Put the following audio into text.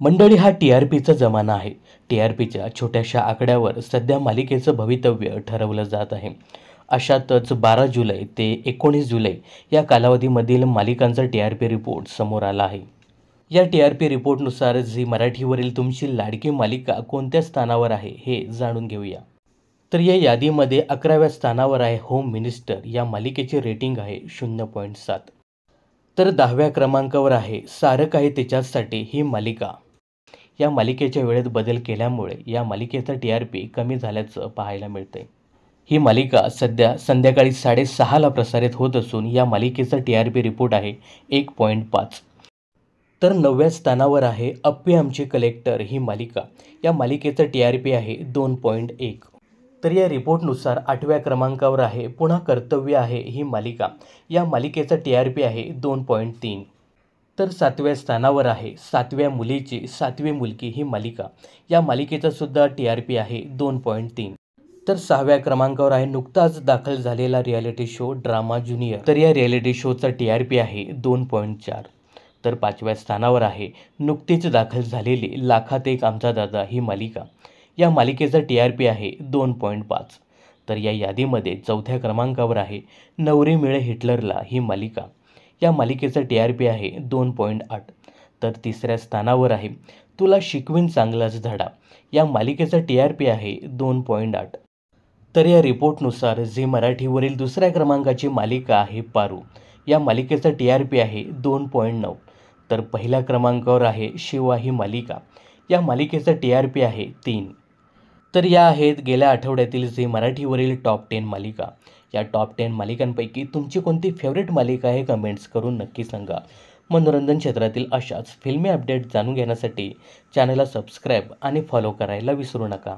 मंडळी, हा टी-आर-पीचा जमाना आहे. टी-आर-पीच्या छोट्याशा आकड्यावर सध्या मालिकेचं भवितव्य ठरवलं जात आहे. अशातच 12 जुलै ते 19 जुलै या कालावधीमधील मालिकांचा टी-आर-पी रिपोर्ट समोर आला आहे. या टी-आर-पी रिपोर्टनुसार झी मराठीवरील तुमची लाडकी मालिका कोणत्या स्थानावर आहे हे जाणून घेऊया. तर या यादीमध्ये 11व्या स्थानावर आहे होम मिनिस्टर. या मालिकेचे रेटिंग आहे 0.7. तर 10व्या क्रमांकावर आहे सारं काही तिच्याचसाठी ही मालिका. या मालिकेच्या वेळेत बदल केल्यामुळे या मालिकेचा टी-आर-पी कमी झाल्याचं पाहायला मिळतंय. ही मालिका सध्या संध्याकाळी 6:30ला प्रसारित होत असून या मालिकेचा टी-आर-पी रिपोर्ट आहे 1.5. तर 9व्या स्थानावर आहे अप्पे आमचे कलेक्टर ही मालिका. या मालिकेचा टी-आर-पी आहे 2.1. तर या रिपोर्टनुसार 8व्या क्रमांकावर आहे पुन्हा कर्तव्य आहे ही मालिका. या मालिकेचा टी-आर-पी आहे 2.3. तर 7व्या स्थानावर आहे 7व्या मुलीची 7वी मुलगी ही मालिका. या मालिकेचा सुद्धा टी-आर-पी आहे 2.3. तर 6व्या क्रमांकावर आहे नुकताच दाखल झालेला रियालिटी शो ड्रामा ज्युनियर. तर या रियालिटी शोचा टी-आर-पी आहे 2.4. तर 5व्या स्थानावर आहे नुकतीच दाखल झालेली लाखात एक आमचा दादा ही मालिका. या मालिकेचा टी-आर-पी आहे 2.5. तर या यादीमध्ये 4थ्या क्रमांकावर आहे नवरी मिळे हिटलरला ही मालिका. या मालिकेचा टी-आर-पी आहे 2.8. तर 3ऱ्या स्थानावर आहे तुला शिकवीन चांगलाच धडा. या मालिकेचा टी-आर-पी आहे 2.8. तर या रिपोर्टनुसार झी मराठीवरील 2ऱ्या क्रमांकाची मालिका आहे पारू. या मालिकेचा टी-आर-पी आहे 2.9. तर 1ल्या क्रमांकावर आहे शिवा ही मालिका. या मालिकेचा टी-आर-पी आहे 3. तर या आहेत गेल्या आठवड्यातील झी मराठीवरील टॉप 10 मालिका. या टॉप 10 मालिकांपैकी तुमची कोणती फेवरेट मालिका आहे कमेंट्स करून नक्की सांगा. मनोरंजन क्षेत्रातील अशाच फिल्मी अपडेट जाणून घेण्यासाठी चॅनलला सबस्क्राईब आणि फॉलो करायला विसरू नका.